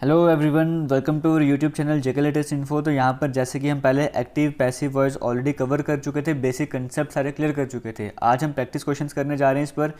Hello everyone, welcome to YouTube channel JK latest info. तो यहाँ पर जैसे कि हम पहले active passive voice already cover कर चुके थे, बेसिक कंसेप्ट सारे क्लियर कर चुके थे। आज हम प्रैक्टिस क्वेश्चंस करने जा रहे हैं। इस पर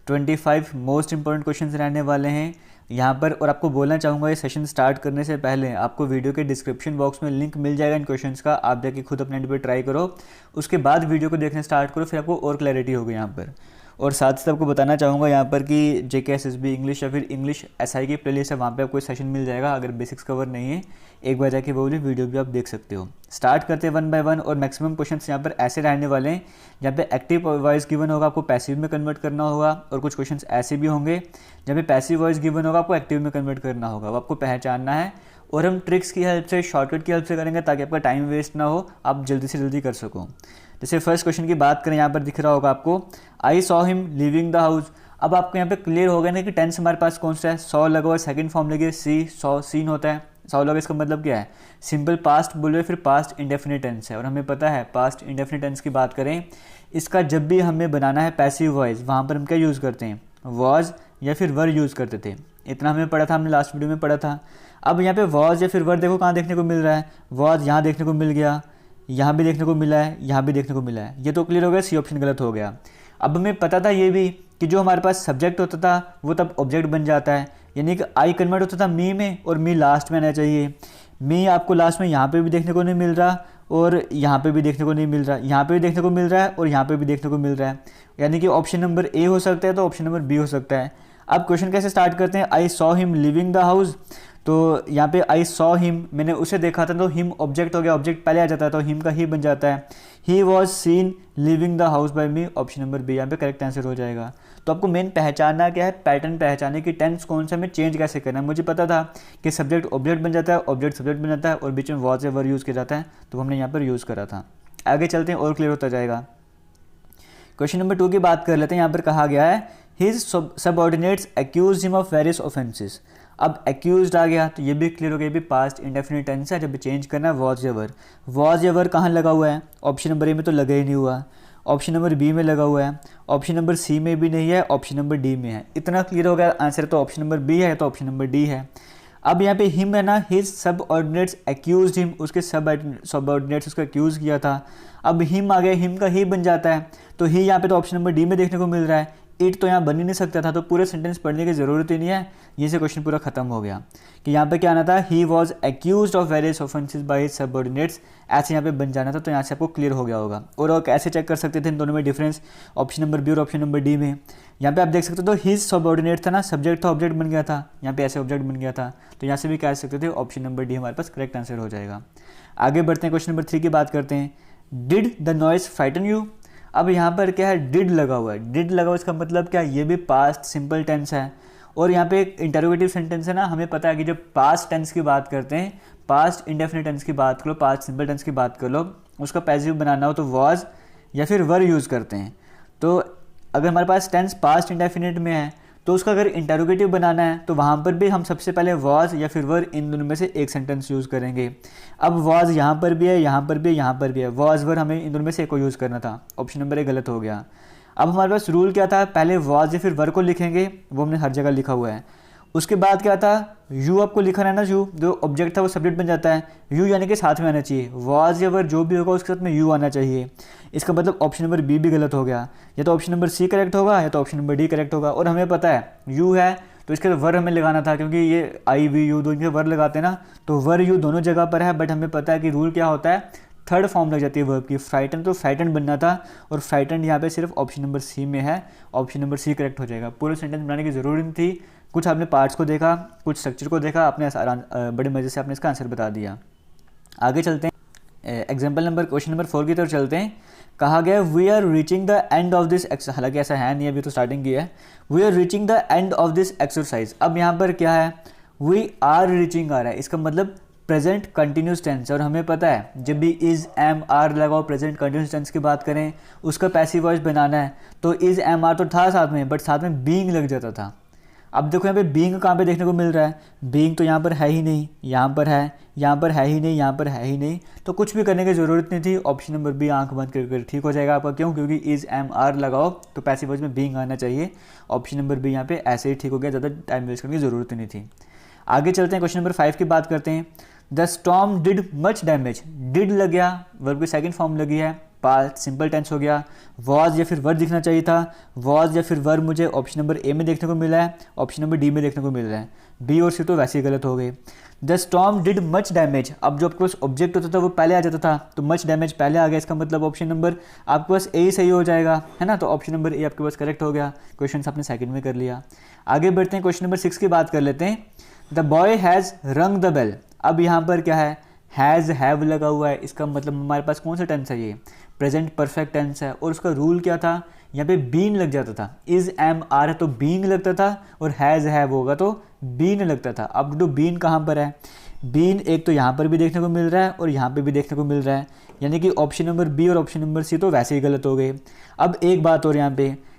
25 मोस्ट इंपॉर्टेंट क्वेश्चंस रहने वाले हैं यहाँ पर। और आपको बोलना चाहूँगा, ये सेशन स्टार्ट करने से पहले आपको वीडियो के डिस्क्रिप्शन बॉक्स में लिंक मिल जाएगा इन क्वेश्चंस का। आप जाके खुद अपने एंड पे ट्राई करो, उसके बाद वीडियो को देखना स्टार्ट करो, फिर आपको और क्लैरिटी होगी यहाँ पर। और साथ ही आपको बताना चाहूँगा यहाँ पर कि जेके एसएसबी इंग्लिश या फिर इंग्लिश एसआई की प्लेलिस्ट है, वहाँ पे आपको सेशन मिल जाएगा। अगर बेसिक्स कवर नहीं है, एक बार जाके वो वाली वीडियो भी आप देख सकते हो। स्टार्ट करते हैं वन बाय वन। और मैक्सिमम क्वेश्चंस यहाँ पर ऐसे रहने वाले हैं जहाँ पे एक्टिव वॉइस गिवन होगा, आपको पैसिव में कन्वर्ट करना होगा। और कुछ क्वेश्चंस ऐसे भी होंगे जहाँ पे पैसिव वॉइस गिवन होगा, आपको एक्टिव में कन्वर्ट करना होगा। वो आपको पहचानना है और हम ट्रिक्स की हेल्प से, शॉर्टकट की हेल्प से करेंगे ताकि आपका टाइम वेस्ट ना हो, आप जल्दी से जल्दी कर सको। जैसे फर्स्ट क्वेश्चन की बात करें, यहाँ पर दिख रहा होगा आपको, I saw him living the house. अब आपको यहाँ पे क्लियर हो गया ना कि टेंस हमारे पास कौन सा है, सॉ लगा हुआ, सेकंड फॉर्म लगे सी, सॉ सीन होता है। सॉ लगा, इसका मतलब क्या है, सिंपल पास्ट बोले फिर पास्ट इंडेफिनिट टेंस है। और हमें पता है पास्ट इंडेफिनिट टेंस की बात करें, इसका जब भी हमें बनाना है पैसिव वॉइस, वहाँ पर हम क्या यूज़ करते हैं, वॉज या फिर वर यूज़ करते थे। इतना हमें पढ़ा था, हमने लास्ट वीडियो में पढ़ा था। अब यहाँ पे वॉज या फिर वर देखो कहाँ देखने को मिल रहा है, वॉज यहाँ देखने को मिल गया, यहाँ भी देखने को मिला है, यहाँ भी देखने को मिला है। ये तो क्लियर हो गया, सी ऑप्शन गलत हो गया। अब हमें पता था ये भी कि जो हमारे पास सब्जेक्ट होता था वो तब ऑब्जेक्ट बन जाता है, यानी कि आई कन्वर्ट होता था मी में, और मी लास्ट में आना चाहिए। मी आपको लास्ट में यहाँ पे भी देखने को नहीं मिल रहा और यहाँ पे भी देखने को नहीं मिल रहा, यहाँ पे भी देखने को मिल रहा है और यहाँ पे भी देखने को मिल रहा है, यानी कि ऑप्शन नंबर ए हो सकता है, तो ऑप्शन नंबर बी हो सकता है। अब क्वेश्चन कैसे स्टार्ट करते हैं, I saw him living the house. तो यहाँ पे आई सॉ हिम, मैंने उसे देखा था, तो हिम ऑब्जेक्ट हो गया, ऑब्जेक्ट पहले आ जाता है तो हिम का ही बन जाता है। He was seen leaving the house by me, option number B यहाँ पे करेक्ट आंसर हो जाएगा। तो आपको मेन पहचानना क्या है, पैटर्न पहचाने की टेंस कौन सा, हमें चेंज कैसे करना है। मुझे पता था कि सब्जेक्ट ऑब्जेक्ट बन जाता है, ऑब्जेक्ट सब्जेक्ट बन जाता है और बीच में वॉज या वर यूज़ किया जाता है, तो हमने यहाँ पर यूज़ करा था। आगे चलते हैं और क्लियर होता जाएगा। क्वेश्चन नंबर 2 की बात कर लेते हैं। यहाँ पर कहा गया है, his subordinates accuse him of various offences. अब एक्यूज आ गया तो ये भी क्लियर हो गया, ये भी पास्ट इंडेफिनिट टेंस है। जब चेंज करना है वॉज या वर, वॉज या वर कहाँ लगा हुआ है, ऑप्शन नंबर ए में तो लगा ही नहीं हुआ, ऑप्शन नंबर बी में लगा हुआ है, ऑप्शन नंबर सी में भी नहीं है, ऑप्शन नंबर डी में है। इतना क्लियर हो गया, आंसर तो ऑप्शन नंबर बी है, तो ऑप्शन नंबर डी है। अब यहाँ पे हिम है ना, हिज सब ऑर्डिनेट्स एक्यूज हिम, उसके सब ऑर्डिनेट्स उसको एक्यूज किया था। अब हिम आ गया, हिम का ही बन जाता है, तो ही यहाँ पे तो ऑप्शन नंबर डी में देखने को मिल रहा है। इट तो यहाँ बन ही नहीं सकता था, तो पूरे सेंटेंस पढ़ने की ज़रूरत ही नहीं है, ये से क्वेश्चन पूरा खत्म हो गया। कि यहाँ पे क्या आना था, he was accuse of various offences by his subordinates, ऐसे यहाँ पे बन जाना था। तो यहाँ से आपको क्लियर हो गया होगा। और कैसे चेक कर सकते थे इन दोनों में डिफरेंस, ऑप्शन नंबर बी और ऑप्शन नंबर डी में। यहाँ पे आप देख सकते हो, तो हिज सबऑर्डिनेट था ना, सब्जेक्ट था, ऑब्जेक्ट बन गया था, यहाँ पे ऐसे ऑब्जेक्ट बन गया था, तो यहाँ से भी कह सकते थे ऑप्शन नंबर डी हमारे पास करेक्ट आंसर हो जाएगा। आगे बढ़ते हैं, क्वेश्चन नंबर 3 की बात करते हैं। Did the noise frighten you. अब यहाँ पर क्या है, डिड लगा हुआ है, डिड लगा हुआ, इसका मतलब क्या है, ये भी पास्ट सिंपल टेंस है। और यहाँ पे एक इंटरोगेटिव सेंटेंस है ना, हमें पता है कि जब पास्ट टेंस की बात करते हैं, पास्ट इंडेफिनिट टेंस की बात करो, पास्ट सिंपल टेंस की बात कर लो, उसका पैसिव बनाना हो तो वॉज या फिर वर यूज़ करते हैं। तो अगर हमारे पास टेंस पास्ट इंडेफिनिट में है, तो उसका अगर इंटरोगेटिव बनाना है तो वहाँ पर भी हम सबसे पहले वॉज या फिर वर, इन दोनों में से एक सेंटेंस यूज़ करेंगे। अब वॉज यहाँ पर भी है, यहाँ पर भी है, यहाँ पर भी है, वॉज वर हमें इन दोनों में से एक को यूज़ करना था, ऑप्शन नंबर ए गलत हो गया। अब हमारे पास रूल क्या था, पहले वॉज या फिर वर को लिखेंगे, वो हमने हर जगह लिखा हुआ है। उसके बाद क्या था, यू आपको लिखा है ना, यू जो ऑब्जेक्ट था वो सब्जेक्ट बन जाता है, यू यानी कि साथ में आना चाहिए, वॉज या वर जो भी होगा उसके साथ में यू आना चाहिए। इसका मतलब ऑप्शन नंबर बी भी गलत हो गया, या तो ऑप्शन नंबर सी करेक्ट होगा या तो ऑप्शन नंबर डी करेक्ट होगा। और हमें पता है यू है तो इसके वर हमें लगाना था, क्योंकि ये आई वी यू दो इनके वर लगाते हैं ना, तो वर यू दोनों जगह पर है। बट हमें पता है कि रूल क्या होता है, थर्ड फॉर्म लग जाती है वर्ब की, फ्राइटन, तो फ्राइटन बनना था, और फ्राइटन यहाँ पे सिर्फ ऑप्शन नंबर सी में है, ऑप्शन नंबर सी करेक्ट हो जाएगा। पूरे सेंटेंस बनाने की ज़रूरत नहीं थी, कुछ आपने पार्ट्स को देखा, कुछ स्ट्रक्चर को देखा, आपने बड़े मज़े से आपने इसका आंसर बता दिया। आगे चलते हैं, एग्जाम्पल नंबर क्वेश्चन नंबर 4 की तरफ चलते हैं। कहा गया we are reaching the end of this exercise, हालांकि ऐसा है नहीं, अभी तो स्टार्टिंग की है। We are reaching the end of this exercise. अब यहाँ पर क्या है, वी आर रीचिंग आ रहा है, इसका मतलब प्रेजेंट कंटिन्यूस टेंस। और हमें पता है जब भी इज एम आर लगाओ प्रेजेंट कंटिन्यूस टेंस की बात करें, उसका पैसिव वॉइस बनाना है, तो इज एम आर तो था साथ में, बट साथ में बीइंग लग जाता था। अब देखो यहाँ पे बीइंग कहाँ पे देखने को मिल रहा है, बीइंग तो यहाँ पर है ही नहीं, यहाँ पर है, यहाँ पर है ही नहीं, यहाँ पर है ही नहीं, तो कुछ भी करने की ज़रूरत नहीं थी। ऑप्शन नंबर बी आंख बंद कर ठीक हो जाएगा आपका। क्यों? क्योंकि इज एम आर लगाओ तो पैसिव वॉइस में बीइंग आना चाहिए। ऑप्शन नंबर बी यहाँ पे ऐसे ही ठीक हो गया, ज़्यादा टाइम वेस्ट करने की ज़रूरत नहीं थी। आगे चलते हैं, क्वेश्चन नंबर 5 की बात करते हैं। The storm did much damage, did लग गया, वर्ब की सेकंड फॉर्म लगी है, पास्ट सिंपल टेंस हो गया। वॉज या फिर वर दिखना चाहिए था, वॉज या फिर वर मुझे ऑप्शन नंबर ए में देखने को मिला है, ऑप्शन नंबर डी में देखने को मिल रहा है। बी और सी तो वैसे ही गलत हो गए। The storm did much damage, अब जो आपके पास ऑब्जेक्ट होता था वो पहले आ जाता था, तो मच डैमेज पहले आ गया, इसका मतलब ऑप्शन नंबर आपके पास ए ही सही हो जाएगा, है ना। तो ऑप्शन नंबर ए आपके पास करेक्ट हो गया, क्वेश्चन आपने सेकंड में कर लिया। आगे बढ़ते हैं, क्वेश्चन नंबर 6 की बात कर लेते हैं। द बॉय हैज़ रंग द बेल, अब यहाँ पर क्या है, हैज़ हैव लगा हुआ है, इसका मतलब हमारे पास कौन सा टेंस है, ये प्रेजेंट परफेक्ट टेंस है। और उसका रूल क्या था, यहाँ पे बीन लग जाता था, इज एम आर है तो बीइंग लगता था, और हैज़ हैव होगा तो बीन लगता था। अब जो बीन कहाँ पर है, बीन एक तो यहाँ पर भी देखने को मिल रहा है और यहाँ पे भी देखने को मिल रहा है, यानी कि ऑप्शन नंबर बी और ऑप्शन नंबर सी तो वैसे ही गलत हो गए। अब एक बात और,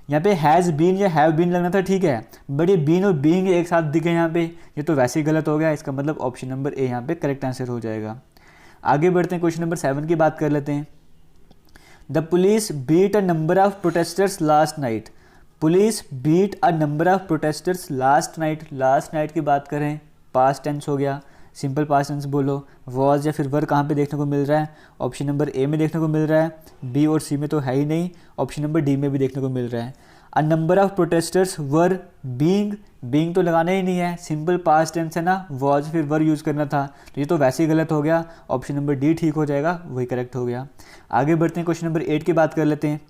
यहाँ पे हैज़ बीन या हैव बीन लगना था, ठीक है, बट ये बीन और बीइंग एक साथ दिखे यहाँ पे, ये तो वैसे ही गलत हो गया, इसका मतलब ऑप्शन नंबर ए यहाँ पे करेक्ट आंसर हो जाएगा। आगे बढ़ते हैं, क्वेश्चन नंबर 7 की बात कर लेते हैं। The police beat a number of protesters last night, police beat a number of protesters last night, last night की बात करें, पास्ट टेंस हो गया, सिंपल पास्ट टेंस बोलो। वॉज या फिर वर कहाँ पे देखने को मिल रहा है, ऑप्शन नंबर ए में देखने को मिल रहा है, बी और सी में तो है ही नहीं, ऑप्शन नंबर डी में भी देखने को मिल रहा है। अ number of protesters were being, being तो लगाना ही नहीं है, सिंपल पास्ट टेंस है ना, वॉज फिर वर यूज़ करना था, तो ये तो वैसे ही गलत हो गया, ऑप्शन नंबर डी ठीक हो जाएगा, वही करेक्ट हो गया। आगे बढ़ते हैं, क्वेश्चन नंबर 8 की बात कर लेते हैं।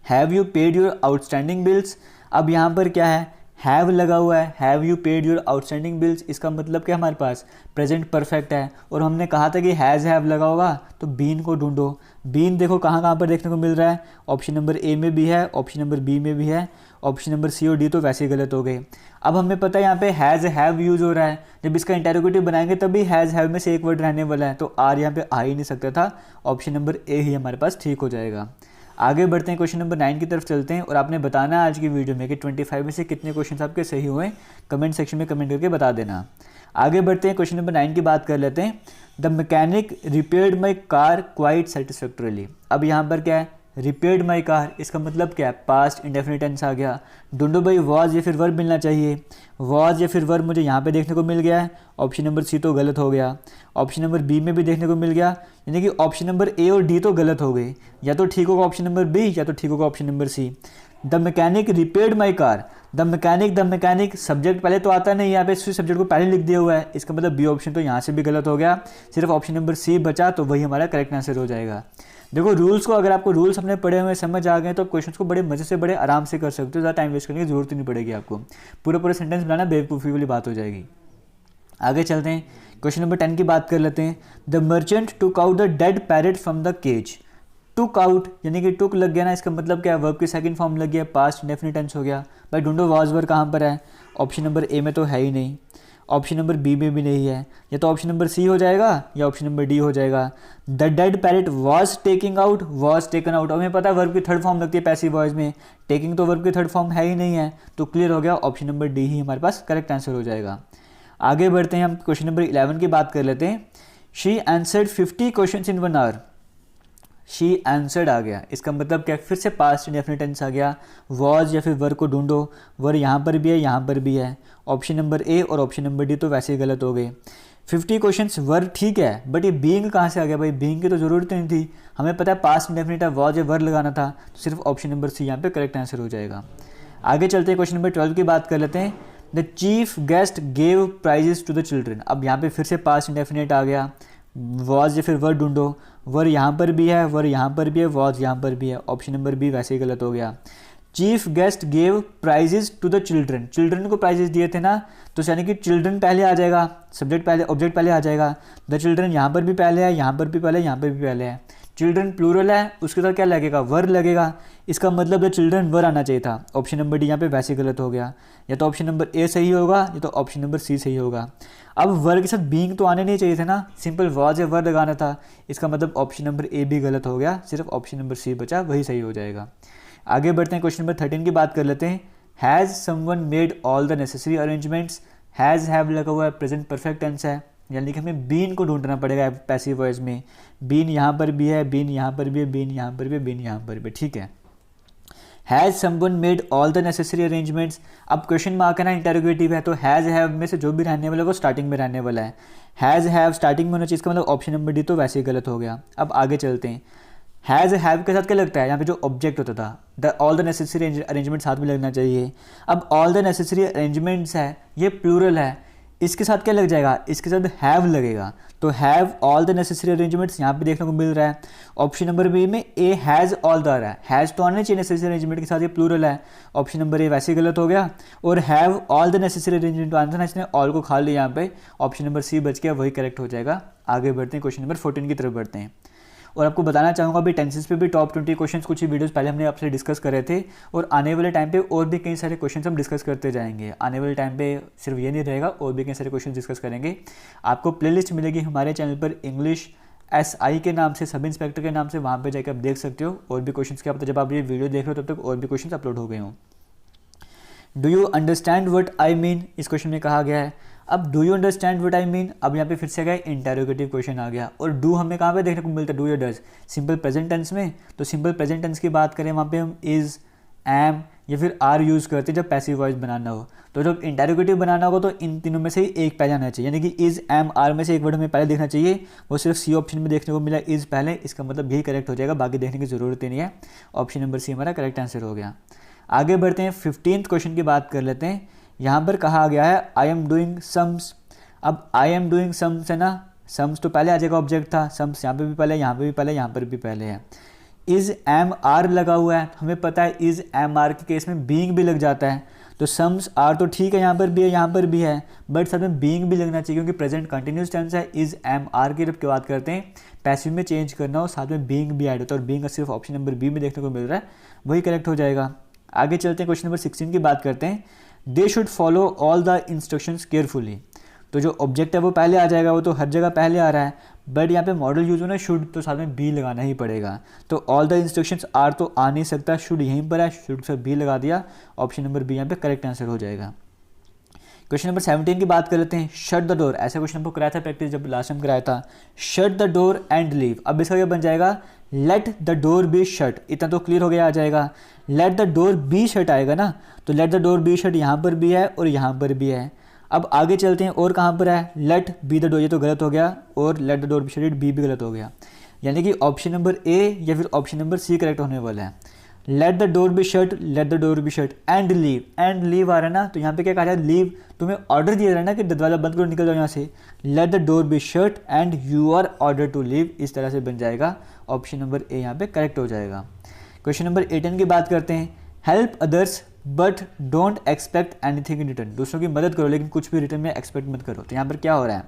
Have you paid your outstanding bills, अब यहाँ पर क्या है, हैव लगा हुआ है, have you paid your outstanding bills, इसका मतलब क्या हमारे पास प्रेजेंट परफेक्ट है, और हमने कहा था कि हैज़ हैव लगा होगा तो बीन को ढूंढो। बीन देखो कहाँ कहाँ पर देखने को मिल रहा है, ऑप्शन नंबर ए में भी है, ऑप्शन नंबर बी में भी है, ऑप्शन नंबर सी और डी तो वैसे ही गलत हो गए। अब हमें पता है यहाँ पे हैज़ हैव यूज़ हो रहा है, जब इसका इंटेरोगेटिव बनाएंगे तभी हैज़ हैव में से एक वर्ड रहने वाला है, तो आर यहाँ पे आ ही नहीं सकता था, ऑप्शन नंबर ए ही हमारे पास ठीक हो जाएगा। आगे बढ़ते हैं, क्वेश्चन नंबर 9 की तरफ चलते हैं, और आपने बताना है आज की वीडियो में कि 25 में से कितने क्वेश्चन आपके सही हुए, कमेंट सेक्शन में कमेंट करके बता देना। आगे बढ़ते हैं, क्वेश्चन नंबर 9 की बात कर लेते हैं। The mechanic repaired my car quite satisfactorily, अब यहाँ पर क्या है, रिपेयर्ड माई कार, इसका मतलब क्या है, पास्ट इंडेफिनिट टेंस आ गया। ढूंढो भाई, वॉज या फिर वर्ब मिलना चाहिए, वॉज या फिर वर्ब मुझे यहाँ पे देखने को मिल गया है, ऑप्शन नंबर सी तो गलत हो गया, ऑप्शन नंबर बी में भी देखने को मिल गया, यानी कि ऑप्शन नंबर ए और डी तो गलत हो गए, या तो ठीक होगा ऑप्शन नंबर बी या तो ठीक होगा option number C. The mechanic repaired my car, the mechanic subject पहले तो आता नहीं, यहाँ पे सब्जेक्ट को पहले लिख दिया हुआ है, इसका मतलब बी ऑप्शन तो यहाँ से भी गलत हो गया, सिर्फ ऑप्शन नंबर सी बचा, तो वही हमारा करेक्ट आंसर हो जाएगा। देखो रूल्स को, अगर आपको रूल्स अपने पढ़े हुए समझ आ गए तो क्वेश्चंस को बड़े मजे से बड़े आराम से कर सकते हो, ज़्यादा टाइम वेस्ट करने की जरूरत ही नहीं पड़ेगी आपको, पूरा सेंटेंस बनाना बेवकूफ़ी वाली बात हो जाएगी। आगे चलते हैं, क्वेश्चन नंबर 10 की बात कर लेते हैं। The merchant took out the dead parrot from the cage, took out यानी कि टुक लग गया ना, इसका मतलब क्या है, वर्ब की सेकंड फॉर्म लग गया, पास्ट इंडेफिनिट टेंस हो गया। भाई ढूंढो वॉज वर कहाँ पर है, ऑप्शन नंबर ए में तो है ही नहीं, ऑप्शन नंबर बी में भी नहीं है, या तो ऑप्शन नंबर सी हो जाएगा या ऑप्शन नंबर डी हो जाएगा। The dead parrot was taking out, was taken out, हमें पता है वर्ब की थर्ड फॉर्म लगती है पैसिव वॉइस में, टेकिंग तो वर्ब की थर्ड फॉर्म है ही नहीं है, तो क्लियर हो गया, ऑप्शन नंबर डी ही हमारे पास करेक्ट आंसर हो जाएगा। आगे बढ़ते हैं, हम क्वेश्चन नंबर 11 की बात कर लेते हैं। She answered 50 question in 1 hour, she answered आ गया, इसका मतलब क्या, फिर से पास्ट इंडेफिनिट टेंस आ गया। वॉज या फिर वर को ढूंढो, वर यहाँ पर भी है यहाँ पर भी है, ऑप्शन नंबर ए और ऑप्शन नंबर डी तो वैसे ही गलत हो गए। 50 क्वेश्चंस वर ठीक है, बट ये बीइंग कहाँ से आ गया भाई, बीइंग की तो जरूरत नहीं थी, हमें पता है पास्ट इंडेफिनिट है, वॉज या वर लगाना था, तो सिर्फ ऑप्शन नंबर सी यहाँ पे करेक्ट आंसर हो जाएगा। आगे चलते हैं, क्वेश्चन नंबर 12 की बात कर लेते हैं। The chief guest gave prizes to the children, अब यहाँ पे फिर से पास्ट इंडेफिनिट आ गया, वॉज या फिर वर ढूंढो, वर यहाँ पर भी है, वर यहाँ पर भी है, वॉज यहाँ पर भी है, ऑप्शन नंबर बी वैसे ही गलत हो गया। Chief guest gave prizes to the children, children को प्राइजेस दिए थे ना, तो यानी कि चिल्ड्रन पहले आ जाएगा, सब्जेक्ट पहले ऑब्जेक्ट पहले आ जाएगा। द चिल्ड्रन यहाँ पर भी पहले है, यहाँ पर भी पहले, यहाँ पर भी पहले है, चिल्ड्रन प्लूरल है, उसके साथ क्या लगेगा, वर लगेगा, इसका मतलब द चिल्ड्रन वर आना चाहिए था, ऑप्शन नंबर डी यहाँ पे वैसे गलत हो गया, या तो ऑप्शन नंबर ए सही होगा या तो ऑप्शन नंबर सी सही होगा। अब वर के साथ बीइंग तो आने नहीं चाहिए थे ना, सिंपल वॉज या वर लगाना था, इसका मतलब ऑप्शन नंबर ए भी गलत हो गया, सिर्फ ऑप्शन नंबर सी बचा, वही सही हो जाएगा। आगे बढ़ते हैं, क्वेश्चन नंबर 13 की बात कर लेते हैं। Has someone made all the necessary arrangements, has have लगा हुआ है, प्रेजेंट परफेक्ट टेंस है, यानी कि हमें बीन को ढूंढना पड़ेगा पैसिव वॉइस में, बीन यहाँ पर भी है, बीन यहाँ पर भी है, बीन यहाँ पर भी है, बीन यहाँ पर भी, ठीक है। Has someone made all the necessary arrangements. अब क्वेश्चन मार्क है ना, इंटरोगेटिव है, तो हैज़ हैव में से जो भी रहने वाला है वो स्टार्टिंग में रहने वाला है। हैज़ हैव स्टार्टिंग में होना चाहिए, इसका मतलब ऑप्शन नंबर डी तो वैसे ही गलत हो गया। अब आगे चलते हैं। हैज़ हैव के साथ क्या लगता है, यहाँ पे जो ऑब्जेक्ट होता था the all the necessary arrangement साथ में लगना चाहिए। अब ऑल द नेसेसरी अरेंजमेंट्स है, ये प्लूरल है, इसके साथ क्या लग जाएगा, इसके साथ हैव लगेगा। तो have all the necessary arrangements यहाँ पे देखने को मिल रहा है। ऑप्शन नंबर बी में ए हैज़ ऑल द आ रहा है, हैज़ तो आना चाहिए नेसेसरी अरेंजमेंट के साथ, ये प्लूरल है। ऑप्शन नंबर ए वैसे ही गलत हो गया। और have all the necessary arrangement answer ना, इसने ऑल को खा लिया यहाँ पे, ऑप्शन नंबर सी बच गया, वही करेक्ट हो जाएगा। आगे बढ़ते हैं, क्वेश्चन नंबर 14 की तरफ बढ़ते हैं। और आपको बताना चाहूँगा अभी टेंसेस पे भी टॉप 20 क्वेश्चंस कुछ ही वीडियोस पहले हमने आपसे डिस्कस करे थे, और आने वाले टाइम पे और भी कई सारे क्वेश्चंस हम डिस्कस करते जाएंगे। आने वाले टाइम पे सिर्फ ये नहीं रहेगा, और भी कई सारे क्वेश्चन डिस्कस करेंगे। आपको प्लेलिस्ट मिलेगी हमारे चैनल पर इंग्लिश SI के नाम से, सब इंस्पेक्टर के नाम से, वहाँ पर जाकर आप देख सकते हो। और भी क्वेश्चन क्या पता जब आप ये वीडियो देख रहे हो तब तक और भी क्वेश्चन अपलोड हो गए हों। Do you understand what I mean, इस क्वेश्चन में कहा गया है। अब do you understand what I mean, अब यहाँ पे फिर से गया इंटरोगेटिव क्वेश्चन आ गया। और डू हमें कहाँ पे देखने को मिलता है, डू या डज, सिंपल प्रेजेंट टेंस में। तो सिंपल प्रेजेंट टेंस की बात करें, वहाँ पे हम इज़, एम या फिर आर यूज़ करते हैं जब पैसिव वॉइस बनाना हो। तो जब इंटरोगेटिव बनाना होगा तो इन तीनों में से ही एक पहले आना चाहिए, यानी कि इज़, एम, आर में से एक वर्ड हमें पहले देखना चाहिए। वो सिर्फ सी ऑप्शन में देखने को मिला इज़ पहले, इसका मतलब यही करेक्ट हो जाएगा, बाकी देखने की ज़रूरत ही नहीं है। ऑप्शन नंबर सी हमारा करेक्ट आंसर हो गया। आगे बढ़ते हैं, 15th क्वेश्चन की बात कर लेते हैं। यहाँ पर कहा गया है आई एम डूइंग सम्स। अब आई एम डूइंग सम्स है ना, सम्स तो पहले आ जाएगा, ऑब्जेक्ट था, सम्स यहाँ पे भी पहले, यहाँ पे भी पहले, यहाँ पर भी पहले है। इज़, एम, आर लगा हुआ है, हमें पता है इज़, एम, आर के केस में बीइंग भी लग जाता है। तो सम्स आर तो ठीक है, यहाँ पर भी है, यहाँ पर भी है, बट साथ में बीइंग भी लगना चाहिए, क्योंकि प्रेजेंट कंटिन्यूस टेंस है। इज़, एम, आर की जब बात करते हैं पैसिव में चेंज करना हो, साथ में बीइंग भी ऐड होता है, और बीइंग सिर्फ ऑप्शन नंबर बी में देखने को मिल रहा है, वही करेक्ट हो जाएगा। आगे चलते हैं, क्वेश्चन नंबर 16 की बात करते हैं। They should follow all the instructions carefully. तो जो ऑब्जेक्ट है वो पहले आ जाएगा, वो तो हर जगह पहले आ रहा है, बट यहाँ पे मॉडल यूज होना शुड, तो साथ में बी लगाना ही पड़ेगा। तो ऑल द इंस्ट्रक्शंस आर तो आ नहीं सकता, शुड यहीं पर है, शुड से बी लगा दिया, ऑप्शन नंबर बी यहाँ पे करेक्ट आंसर हो जाएगा। क्वेश्चन नंबर 17 की बात कर लेते हैं। शट द डोर, ऐसा क्वेश्चन हमको कराया था प्रैक्टिस जब लास्ट टाइम कराया था। Shut the door and leave, अब इसका क्या बन जाएगा, late the door be shut, इतना तो क्लियर हो गया, आ जाएगा। Late the door be shut आएगा ना, तो late the door be shut यहाँ पर भी है और यहाँ पर भी है। अब आगे चलते हैं, और कहाँ पर है, लेट बी द डोर, ये तो गलत हो गया, और let the door be shut B भी गलत हो गया, यानी कि ऑप्शन नंबर ए या फिर ऑप्शन नंबर सी करेक्ट होने वाला है। Let the door be shut, let the door be shut and leave, and leave आ रहा है ना, तो यहाँ पे क्या कहा जाए, लीव, तुम्हें ऑर्डर दिया रहा है ना कि दरवाजा बंद करो, निकल जाओ यहाँ से। Let the door be shut and you are order to leave, इस तरह से बन जाएगा, ऑप्शन नंबर ए यहाँ पे करेक्ट हो जाएगा। क्वेश्चन नंबर 18 की बात करते हैं। Help others but don't expect anything in return, दूसरों की मदद करो लेकिन कुछ भी रिटर्न में एक्सपेक्ट मत करो। तो यहाँ पर क्या हो रहा है,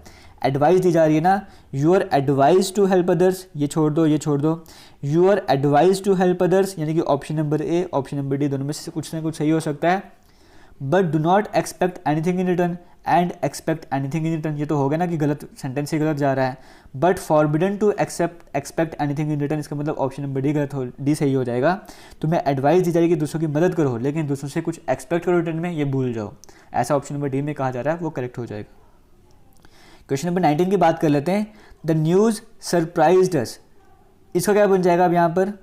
एडवाइस दी जा रही है ना, you are advise to help others, ये छोड़ दो, ये छोड़ दो, you are advise to help others, यानी कि option number A, option number D दोनों में से कुछ ना कुछ सही हो सकता है। But do not expect anything in return and expect anything in return, ये तो हो गया ना कि गलत सेंटेंस ही गलत जा रहा है। But forbidden to expect anything in return, इसका मतलब ऑप्शन नंबर डी गलत हो, डी सही हो जाएगा। तुम्हें एडवाइस दी जाएगी कि दूसरों की मदद करो लेकिन दूसरों से कुछ एक्सपेक्ट करो रिटर्न में, ये भूल जाओ, ऐसा ऑप्शन नंबर डी में कहा जा रहा है, वो करेक्ट हो जाएगा। क्वेश्चन नंबर 19 की बात कर लेते हैं। द न्यूज़ सरप्राइज्ड अस, इसका क्या बन जाएगा अब यहाँ पर,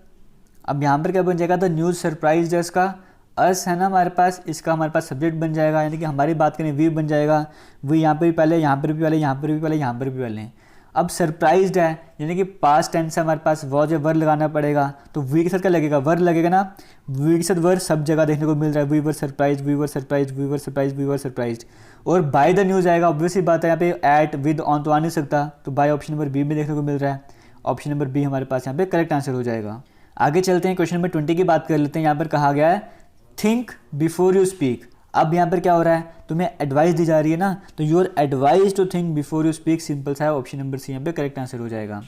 अब यहाँ पर क्या बन जाएगा, द न्यूज़ सरप्राइज्ड अस का अस है ना हमारे पास, इसका हमारे पास सब्जेक्ट बन जाएगा, यानी कि हमारी बात करें वी बन जाएगा, वी यहाँ पर भी पहले, यहाँ पर भी पहले, यहाँ पर भी पहले, यहाँ पर भी पहले। अब सरप्राइज्ड है यानी कि पास्ट टेंस है, हमारे पास वॉज या वर लगाना पड़ेगा, तो वी के साथ क्या लगेगा, वर लगेगा ना, वी के साथ वर सब जगह देखने को मिल रहा है, we were surprise, we were surprise, we were surprise, we were surprise. और बाय द न्यूज़ आएगा, ऑब्वियसली बात है, यहाँ पे एट विद ऑन तो आ नहीं सकता, तो बाय ऑप्शन नंबर बी में देखने को मिल रहा है, ऑप्शन नंबर बी हमारे पास यहाँ पे करेक्ट आंसर हो जाएगा। आगे चलते हैं, क्वेश्चन नंबर 20 की बात कर लेते हैं। यहाँ पर कहा गया है थिंक बिफोर यू स्पीक। अब यहाँ पर क्या हो रहा है, तुम्हें एडवाइस दी जा रही है ना, तो you are advise to think before you speak, simple सा है, ऑप्शन नंबर सी यहाँ पे करेक्ट आंसर हो जाएगा।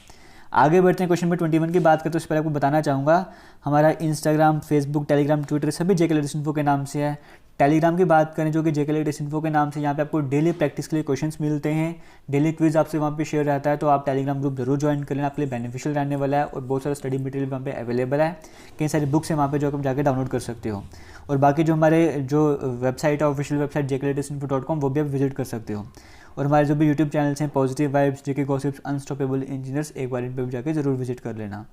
आगे बढ़ते हैं, क्वेश्चन नंबर 21 की बात करते हैं। उससे पहले आपको बताना चाहूँगा हमारा इंस्टाग्राम, फेसबुक, टेलीग्राम, ट्विटर सभी जेके लेटेस्ट इन्फो के नाम से है। टेलीग्राम की बात करें जो कि जेके लेटेस्ट इन्फो के नाम से, यहाँ पे आपको डेली प्रैक्टिस के लिए क्वेश्चंस मिलते हैं, डेली क्विज आपसे वहाँ पे शेयर रहता है, तो आप टेलीग्राम ग्रुप जरूर ज्वाइन कर लेना, आपके लिए बेनिफिशियल रहने वाला है। और बहुत सारा स्टडी मटेरियल वहाँ पे अवेलेबल है, कई सारी बुक्स हैं वहाँ पे जो आप जाकर डाउनलोड कर सकते हो। और बाकी जो हमारे जो वेबसाइट है, ऑफिशियल वेबसाइट jklatestinfo.com, वो भी आप विजिट कर सकते हो। और हमारे जो भी यूट्यूब चैनल्स हैं, पॉजिटिव वाइब्स, जेके गॉसिप्स, अनस्टॉपेबल इंजीनियर्स, एक बार इन पर भी जाकर जरूर विजिट कर लेना।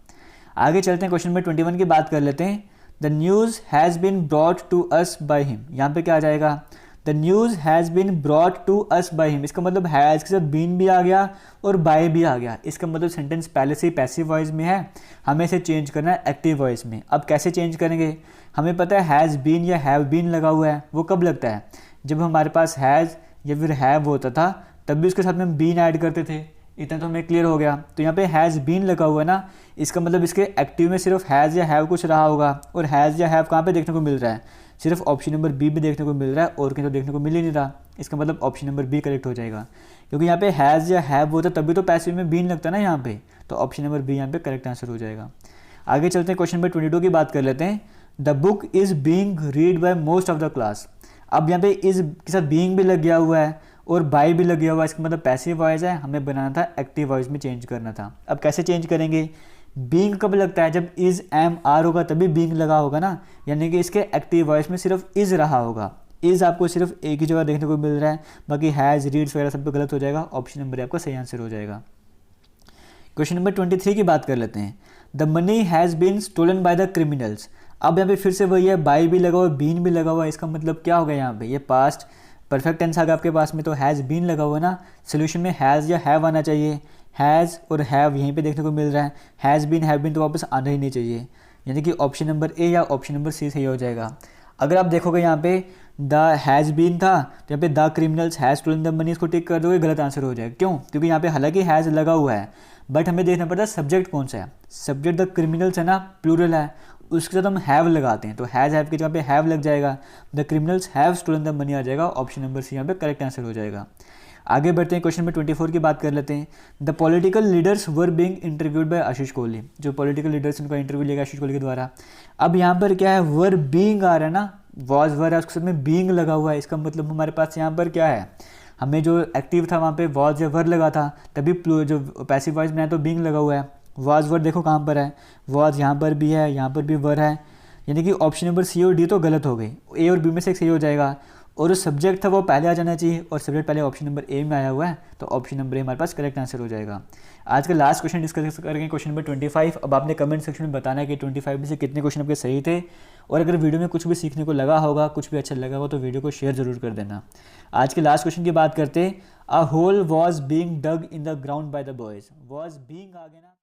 आगे चलते हैं, क्वेश्चन नंबर 21 की बात कर लेते हैं। The news has been brought to us by him, यहाँ पे क्या आ जाएगा, the news has been brought to us by him, इसका मतलब हैज़ के साथ बीन भी आ गया और बाय भी आ गया। इसका मतलब सेंटेंस पहले से ही पैसिव वॉइस में है, हमें इसे चेंज करना है एक्टिव वॉइस में। अब कैसे चेंज करेंगे, हमें पता है हैज़ बीन या हैव बीन लगा हुआ है, वो कब लगता है, जब हमारे पास हैज़ या फिर हैव होता था तब भी उसके साथ में हम बीन ऐड करते थे। इतना तो हमें क्लियर हो गया। तो यहाँ पे हैज़ बीन लगा हुआ है ना, इसका मतलब इसके एक्टिव में सिर्फ हैज़ या हैव कुछ रहा होगा, और हैज़ या हैव कहाँ पे देखने को मिल रहा है, सिर्फ ऑप्शन नंबर बी में देखने को मिल रहा है, और कहीं तो देखने को मिल ही नहीं रहा। इसका मतलब ऑप्शन नंबर बी करेक्ट हो जाएगा, क्योंकि यहाँ पे हैज़ या हैव होता तभी तो पैसिव में बीन लगता है ना यहाँ पे, तो ऑप्शन नंबर बी यहाँ पे करेक्ट आंसर हो जाएगा। आगे चलते हैं, क्वेश्चन नंबर 22 की बात कर लेते हैं। The book is being read by most of the class. अब यहाँ पे इज़ के साथ बीइंग भी लग गया हुआ है और बाय भी लग गया हुआ है, इसका मतलब पैसिव वॉइस है, हमें बनाना था एक्टिव वॉइस में चेंज करना था। अब कैसे चेंज करेंगे, बीइंग कब लगता है, जब इज़ एम आर होगा तभी बीइंग लगा होगा ना, यानी कि इसके एक्टिव वॉइस में सिर्फ इज़ रहा होगा। इज़ आपको सिर्फ एक ही जगह देखने को मिल रहा है, बाकी हैज़ रीड्स वगैरह सब पे गलत हो जाएगा, ऑप्शन नंबर आपका सही आंसर हो जाएगा। क्वेश्चन नंबर 23 की बात कर लेते हैं। The money has been stolen by the criminals. अब यहाँ पे फिर से वही है, बाय भी लगा हुआ, बीन भी लगा हुआ, इसका मतलब क्या होगा, यहाँ पे ये पास्ट परफेक्ट टेंस आ गया आपके पास में, तो हैज़ बीन लगा हुआ ना, सोल्यूशन में हैज़ या हैव आना चाहिए। हैज़ और हैव यहीं पे देखने को मिल रहा है, हैज़ बीन हैव बीन तो वापस आना ही नहीं चाहिए, यानी कि ऑप्शन नंबर ए या ऑप्शन नंबर सी सही हो जाएगा। अगर आप देखोगे यहाँ पे द हैज़ बीन था, तो यहाँ पे the criminals has stolen the money, इसको टिक कर दोगे, गलत आंसर हो जाएगा। क्यों, क्योंकि यहाँ पे हालांकि हैज़ लगा हुआ है, बट हमें देखना पड़ता है सब्जेक्ट कौन सा है। सब्जेक्ट द क्रिमिनल्स है ना, प्लूरल है, उसके साथ हम हैव लगाते हैं, तो हैज़ हैव की जगह पे हैव लग जाएगा, the criminals have stolen the money आ जाएगा, ऑप्शन नंबर सी यहाँ पे करेक्ट आंसर हो जाएगा। आगे बढ़ते हैं, क्वेश्चन नंबर 24 की बात कर लेते हैं। The political leaders were being interviewed by Ashish Kohli. जो पॉलिटिकल लीडर्स उनका इंटरव्यू लिया आशीष कोहली के द्वारा। अब यहाँ पर क्या है, वर बीइंग आ रहा है ना, वॉज वर है, उसके साथ में बीइंग लगा हुआ है, इसका मतलब हमारे पास यहाँ पर क्या है, हमें जो एक्टिव था वहाँ पे वॉज या वर लगा था, तभी जो पैसिव वॉइस में है तो बीइंग लगा हुआ है। वॉज वर देखो कहाँ पर है, वॉज यहाँ पर भी है, यहाँ पर भी वर है, यानी कि ऑप्शन नंबर सी और डी तो गलत हो गई, ए और बी में से एक सही हो जाएगा, और जो सब्जेक्ट था वो पहले आ जाना चाहिए, और सब्जेक्ट पहले ऑप्शन नंबर ए में आया हुआ है, तो ऑप्शन नंबर ए हमारे पास करेक्ट आंसर हो जाएगा। आज का लास्ट क्वेश्चन डिस्कस करेंगे, क्वेश्चन नंबर 25। अब आपने कमेंट सेक्शन में बताना है कि 25 में से कितने क्वेश्चन आपके सही थे, और अगर वीडियो में कुछ भी सीखने को लगा होगा, कुछ भी अच्छा लगा होगा, तो वीडियो को शेयर जरूर कर देना। आज के लास्ट क्वेश्चन की बात करते, a hole was being dug in the ground by the boys. Was being आ गया ना।